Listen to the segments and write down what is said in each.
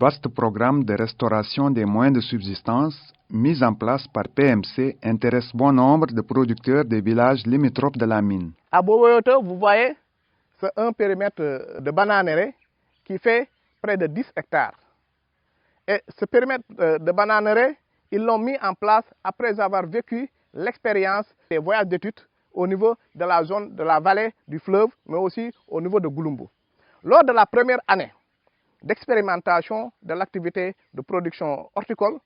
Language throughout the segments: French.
vaste programme de restauration des moyens de subsistance mis en place par PMC intéresse bon nombre de producteurs des villages limitrophes de la mine. À Boboyoto, vous voyez, c'est un périmètre de bananeraie qui fait près de 10 hectares. Et ce périmètre de bananeraie, ils l'ont mis en place après avoir vécu l'expérience des voyages d'études au niveau de la zone de la vallée du fleuve, mais aussi au niveau de Gouloumbou. Lors de la première année d'expérimentation de l'activité de production horticole,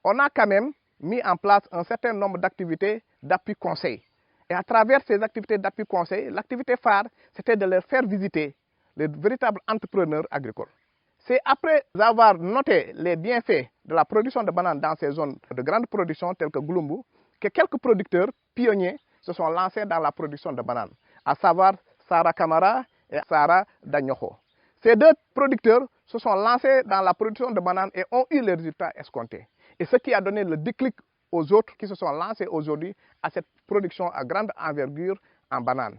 on a quand même mis en place un certain nombre d'activités d'appui conseil. Et à travers ces activités d'appui conseil, l'activité phare, c'était de leur faire visiter les véritables entrepreneurs agricoles. C'est après avoir noté les bienfaits de la production de bananes dans ces zones de grande production telles que Gouloumbou que quelques producteurs pionniers se sont lancés dans la production de bananes, à savoir Sarah Kamara et Sarah Danyoko. Ces deux producteurs se sont lancés dans la production de bananes et ont eu les résultats escomptés. Et ce qui a donné le déclic aux autres qui se sont lancés aujourd'hui à cette production à grande envergure en bananes.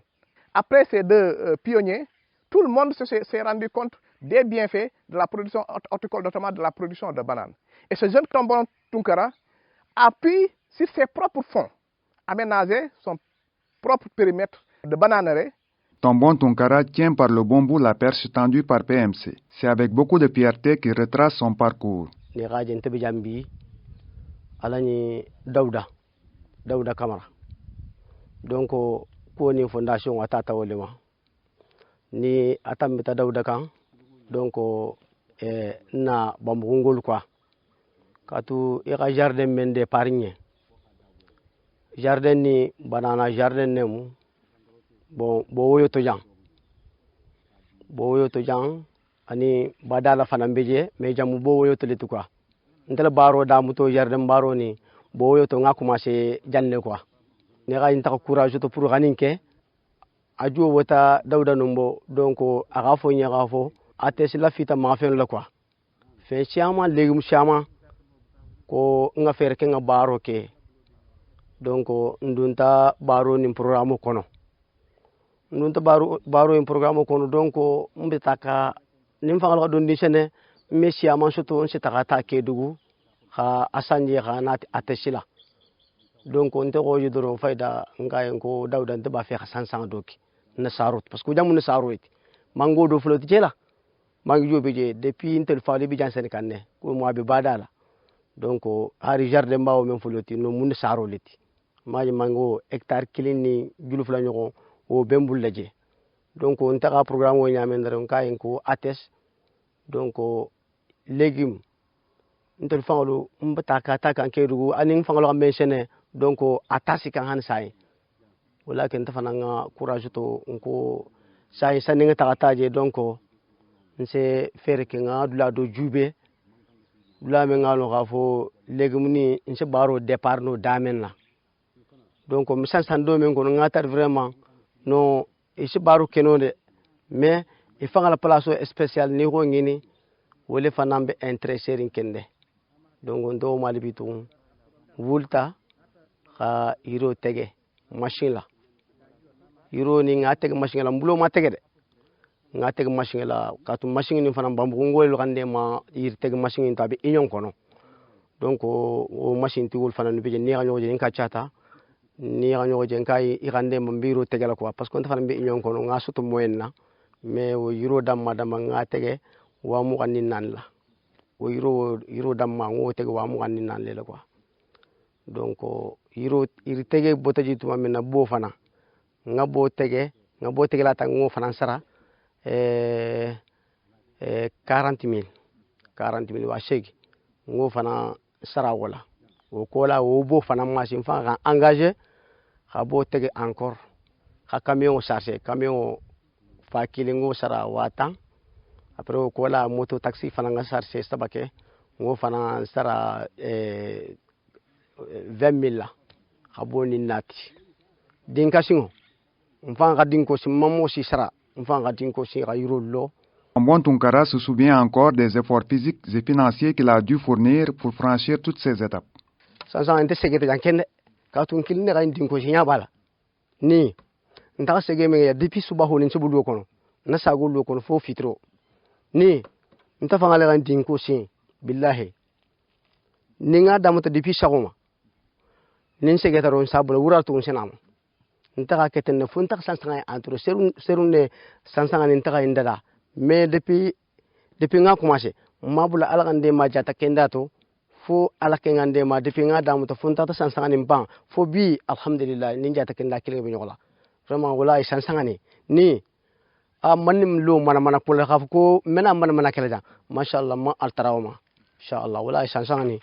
Après ces deux pionniers, tout le monde s'est rendu compte des bienfaits de la production horticole, notamment de la production de bananes. Et ce jeune Tombon Tunkara appuie sur ses propres fonds, aménager son propre périmètre de bananeraie. Tombon Tunkara tient par le bon bout la perche tendue par PMC. C'est avec beaucoup de fierté qu'il retrace son parcours. Alani Daouda Kamara. Donc, pour une fondation à Tata Olema. Ni Atambita Daouda Kan. Donc, na Bambungol quoi. Katu ira jardin mende parigne. Jardin ni banana jardin nemu. Bon, boyo to jang. Boyo to jang. Ani badala fanambeje. Mais jamu boyo to letu quoi. Ntele baro da muto jardin baro ni boyo to nga commencé janne quoi ne ga inta courage to pour ganinke ajo wota dawda numbo donc aga fo nya ga fo ates la fita ma fen la quoi fe chama legum chama ko nga fer ke nga baro ke donc ndunta baro ni programme kono ndunta baro en programme kono donc mbitaka nim fa ga don di chene Messi a manché tout c'est à Kédougou à Assange à Nat Atesila donc on te roge de faida ngayen ko dawda de ba fe 500 doki na sarut parce que jamu na sarut mango do floti jela mangi jobe je depuis intel fali bi jansen kanne ko mo abi badala donc hari jardin bawo men floti no mun saroliti maji mango hectare kilini julu fla ñoko o bembul laje donc on ta programme wo ñamen dara ngayen ko ates donc légumes ntel fangolo mbata ka kan kedugo aning fangolo mentionné donc atasi kan han sai wala ken tafana nga courage to nko sai saninga takataje donc nse fere ke nga dula do jube dula me ngalo gafo légumes ni nse baro départ no damen la donc mi sansan do men ko ngatar vraiment no isi baro kenode mais il fangala place spécial ni ko ngini wole fanambe intéressé rinkende donc ndo malibitu wulta kha hiro tege machine la hiro ni nga tege machine la mbulo ma tege de nga tege machine la katu machine ni fanam bambu ngol kande ma hir tege machine tabi inyon kono donc o machine ti wol fanan bi ni ganyo je nka chata ni ganyo je nka irande mbiro tege la quoi parce que on fanam bi inyon kono nga soto moyen na mais o hiro damma nga tege wa mu ganin nan la o yiro damma ngo tege wa mu ganin nan le quoi donc yiro iri tege botaji tuma mena bo fana nga bo tege la ta ngo fana sara 40000 wa shegi ngo fana sara wala o kola o bo fana machine fa engagé ha bo tege encore ha camion chargé camion fa kilingo sara watan après ko la moto taxi fana nga charger sabake ngo fana sara 20000 la aboni nati dinka singo mfanga dinko si mamo si sara mfanga dinko si rayro lo. Tombon Tunkara se souvient encore des efforts physiques et financiers qu'il a dû fournir pour franchir toutes ces étapes. Sansan ente segete jankende ka tun kilne ga dinko si nyabala ni nta sege me depuis subaho ni subudo kono na sagolo kono fo fitro ni nta fangale kan dinko sin billahi ninga damuta depuis sagoma nin segetaro sabula wuratu senam nta ka ketene funta sansanga entre serun ne sansanga nta ka indada mais depuis nga commencé mabula ala kan de ma jata kendato fo ala kengande ma depuis nga damuta funta sansanga ni ban fo bi alhamdulillah nin jata kenda kile be nyola vraiment wallahi sansanga ni a manim lo mana kula khaf ko mena mana kala ja mashallah ma altarawma inshallah wallahi sansanga ni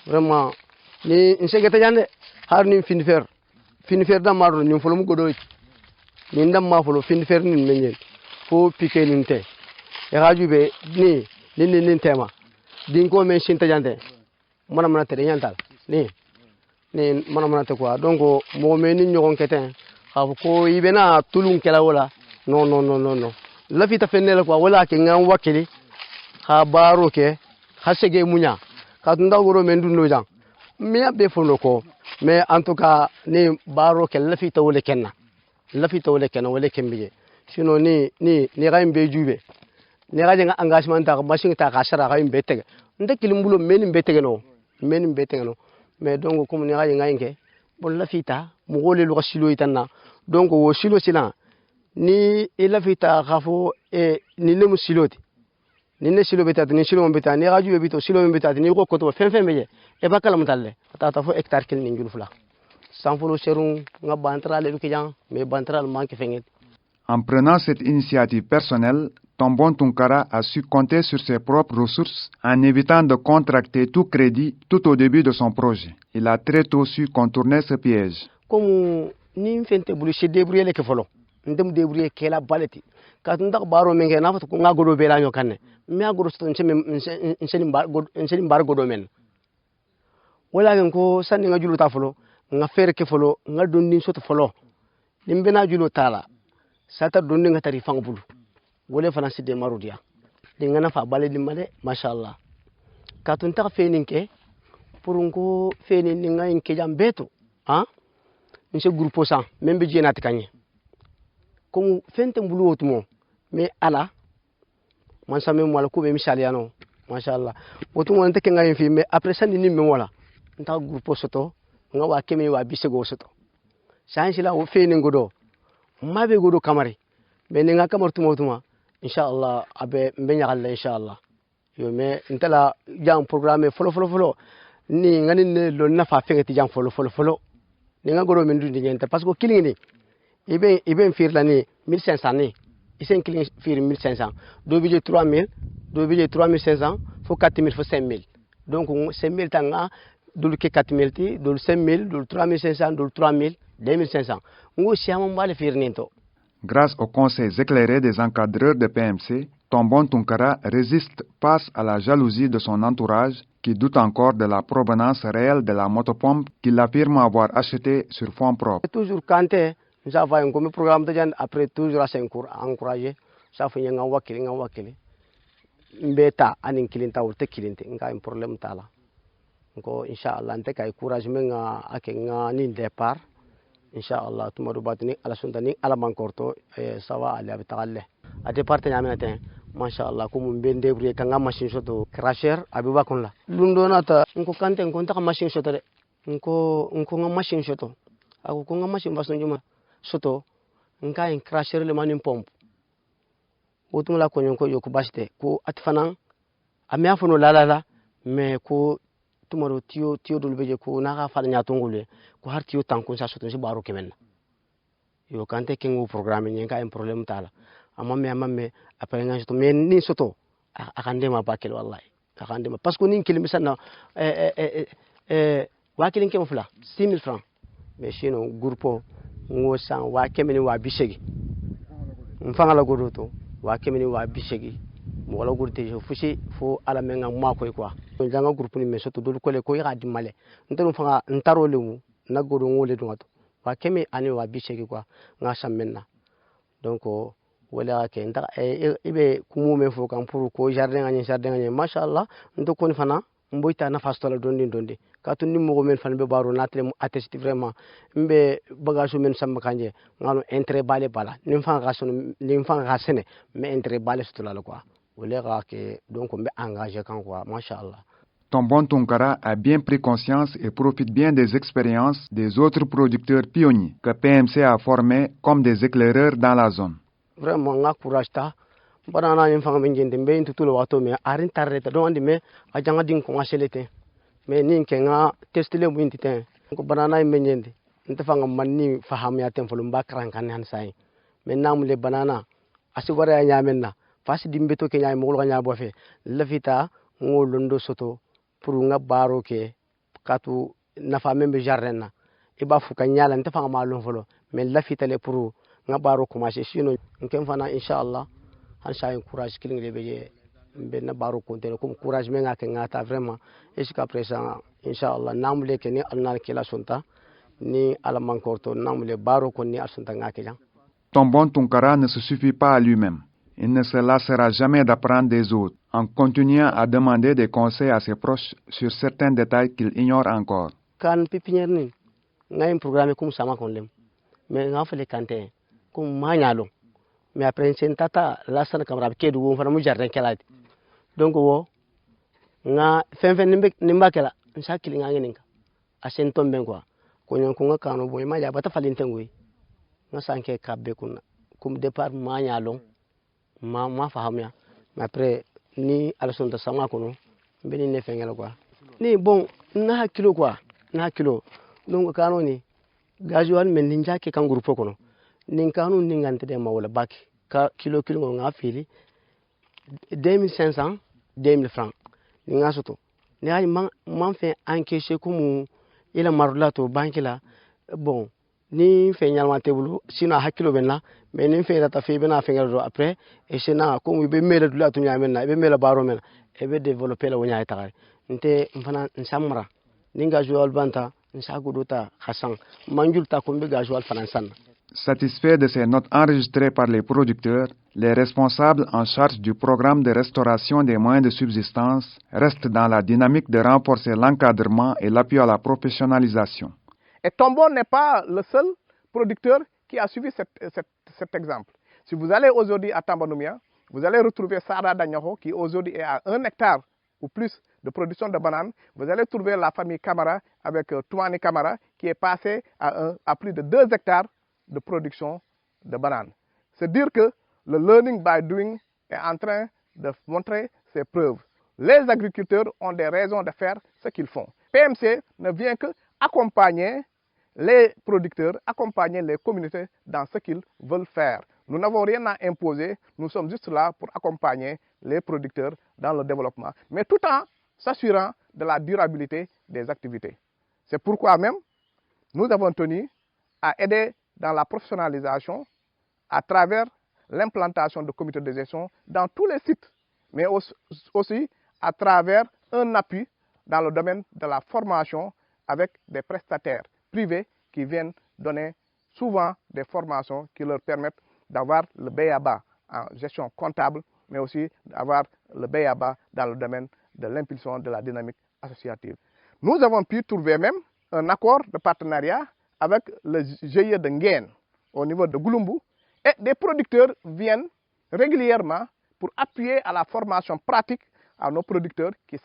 vraiment ni insegeta jande har ni finfer da maro ni folum godo ni ndam ma folo finfer ni menyen fo piqué ni te e rajube ni tema din ko men shinta jande mana tere yantal ni mana te quoi donc mo men ni nyogon keten khaf ko ibena tulun kala wala non la fita fenela quoi wala ke ngam wakili ha baro ke ha sege munya ka tunda goro men dunno jang me be fondo ko mais en tout cas ni baro ke la fita wala kenna wala kembije sino ni ga imbe jube ni ga nga engagement ta machine ta ka sara ga imbe tege nda kilimbulo men imbe tege no mais donc comme ni ga nga inke bon la fita mo gole lu silo itanna donc wo silo sila ni ila fita khafo ni le musiloti ni ne silo betati ni silo betati ni raju bito silo betati ni ko to fen beje e bakala mutalle tata fo hectare kel ni ngul fula sans folo serun nga bantral lu kijan mais bantral manque fenget. En prenant cette initiative personnelle, Tombon Tunkara a su compter sur ses propres ressources en évitant de contracter tout crédit tout au début de son projet. Il a très tôt su contourner ce piège. Comme ni fente bulu se débrouiller le ke folo ndem débrouiller kela baleti ka ndak baro menge na fatu nga godo bela nyo kanne mi agoro sto nseni mbar godo men wala gen ko sanni nga julu ta folo nga fere ke folo nga donni soto folo limbe na julu tala sata donni nga tari fang bulu wala fana sidde marudia di nga na fa bale limale mashallah ka tun ta feninke pour ngo fenin nga inke jambeto ha nse groupe ça même bi jenati kanye comme fente mbulu otumo mais ala man samé mo la ko be misaliano machallah otumo nte kenga yin fi mais après ça ni me wala nta groupe soto nga wa kemi wa bisego soto sanji la o fe ni ngodo mabe godo kamari mais ni nga kamartu motuma inshallah abe mbe nyagal inshallah yo mais ntala jang programme folo ni ngani ne lo nafa fengeti jang folo ni nga godo men dundi nyenta parce que kilingini ibe fir la ni 1500 ni isen kiling fir 1500 do budget 3000 do budget 3500 fo 4000 fo 5000 donc 5000 tanga dul ke 4000 ti dul 5000 dul 3500 dul 3000 2500 ngo siamo mbale fir ninto. Grâce aux conseils éclairés des encadreurs de PMC, Tombon Tunkara résiste face à la jalousie de son entourage qui doute encore de la provenance réelle de la motopompe qu'il affirme avoir achetée sur fonds propres. Toujours quand nous avons un programme de après toujours à encourager, ça fait un wakili. Mbeta anin kilinta ou te kilinte, un problème tala. Donc, Inch'Allah, n'te kay courage menga akenga ni départ. Inch'Allah, tout le monde ala suntani ala mankorto ça va aller avec talle. À départ nyamena Mashallah, comme ben débrouiller kanga machine soto crasher abiba kon la. Lundonata nko kante nko ta machine soto de. Nko nga machine soto. Ako ko nga machine bason juma soto nka en crasher le manin pompe. Otum la konyon ko yoku basite ko atfanan amia fono la mais ko tumaro tio dul beje ko na ga fal nya tongule ko har tio tankon sa soto si baro kemen. Yo kante kengo programme nyenka en problème tala. Amamme après nga soto mais ni soto akande ma bakel wallahi akande ma parce que ni kilimi sanna wa kilin ke mfula 6000 francs mais chino groupe ngo san wa kemeni wa bisegi mfanga la godoto wa kemeni wa bisegi mo wala gurte fushi fo ala menga ma koy quoi janga groupe ni mais soto dol ko le ko ya di male ntaro fanga ntaro lewu na godo ngole dungato wa kemi ani wa bisegi quoi nga samenna donc wala ke nda ibe kumume fo kan pour ko jardin ngani machallah ndo kon fana mboyta na fastola dondi ka to nimmo men fan be baro natre attesti vraiment mbe bagage men samba kanje ngano intérêt balé bala nim fan ga sene mais intérêt balé sutula quoi donc on est engagé quand quoi, machallah. Tombon Tunkara a bien pris conscience et profite bien des expériences des autres producteurs pionniers que PMC a formés comme des éclaireurs dans la zone. Vraiment, on a courage ta. Banana yin fanga min jende be intu tulo wato me arin tarreta don andi me a janga din ko aselete me nin ke nga testile mu intite ko banana yin men jende nta fanga manni faham ya tem fulum bakran kan han sai me namule banana asigore ya nyamenna fasi dimbe to ke nyaay mo ko nyaabo fe lafita ngolondo soto pour nga baro ke katu nafa membe jardin na e ba fuka nyala nta fanga malon folo me lafita le pour nga baro commencer sino nkem fana inshallah han sa courage killing le beje ben na baro kontere comme courage me nga ke ngata vraiment jusqu'à présent inshallah namule ke ni alna ke la sonta ni ala mankorto namule baro kon ni asonta nga ke jang. Tombon Tunkara ne se suffit pas à lui-même. Il ne se lassera jamais d'apprendre des autres, en continuant à demander des conseils à ses proches sur certains détails qu'il ignore encore. Kan pipinière ni ngay programme comme sama kon lem mais nga fele kante comme mañalo mais après sen tata la sana kamra ke du won fa mu jardin kelati donc wo nga fen nimba kela nsa kili nga ngeninka asen tombe quoi ko nyon ko nga kanu boy ma ja bata falinte ngoy nga sanke kabbe kunna comme départ mañalo ma fahamya mais après ni alson ta sama kono beni ne fengela quoi ni bon na kilo quoi na kilo donc kanu ni gajuan men ninja ke kan groupe kono nin kanu ningante de mawla baki ka kilo nga fili 2500 2000 francs ni nga soto ni ay man fait encaisser comme ila marula to banque la bon ni fait nyalma tebulu sina hakilo benna mais ni fait data fait bena fait ngalo après et sena comme be mela dula to nyamenna be mela baro men e be développer la wonya ta nte mfana nsamra ninga joual banta nsaguduta hasan manjulta ko be ga joual faransan. Satisfaits de ces notes enregistrées par les producteurs, les responsables en charge du programme de restauration des moyens de subsistance restent dans la dynamique de renforcer l'encadrement et l'appui à la professionnalisation. Et Tombon n'est pas le seul producteur qui a suivi cet exemple. Si vous allez aujourd'hui à Tambanoumia, vous allez retrouver Sarah Danyaro qui aujourd'hui est à 1 hectare ou plus de production de bananes. Vous allez trouver la famille Kamara avec Touani Kamara qui est passé à plus de 2 hectares de production de bananes. C'est dire que le learning by doing est en train de montrer ses preuves. Les agriculteurs ont des raisons de faire ce qu'ils font. PMC ne vient que accompagner les producteurs, accompagner les communautés dans ce qu'ils veulent faire. Nous n'avons rien à imposer, nous sommes juste là pour accompagner les producteurs dans le développement, mais tout en s'assurant de la durabilité des activités. C'est pourquoi même nous avons tenu à aider dans la professionnalisation à travers l'implantation de comités de gestion dans tous les sites, mais aussi à travers un appui dans le domaine de la formation avec des prestataires privés qui viennent donner souvent des formations qui leur permettent d'avoir le B.A.B.A. en gestion comptable, mais aussi d'avoir le B.A.B.A. dans le domaine de l'impulsion de la dynamique associative. Nous avons pu trouver même un accord de partenariat avec le GIE de Nguyen au niveau de Gouloumbou, et des producteurs viennent régulièrement pour appuyer à la formation pratique à nos producteurs qui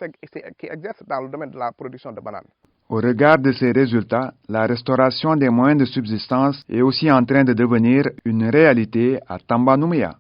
exercent dans le domaine de la production de bananes. Au regard de ces résultats, la restauration des moyens de subsistance est aussi en train de devenir une réalité à Tambanoumia.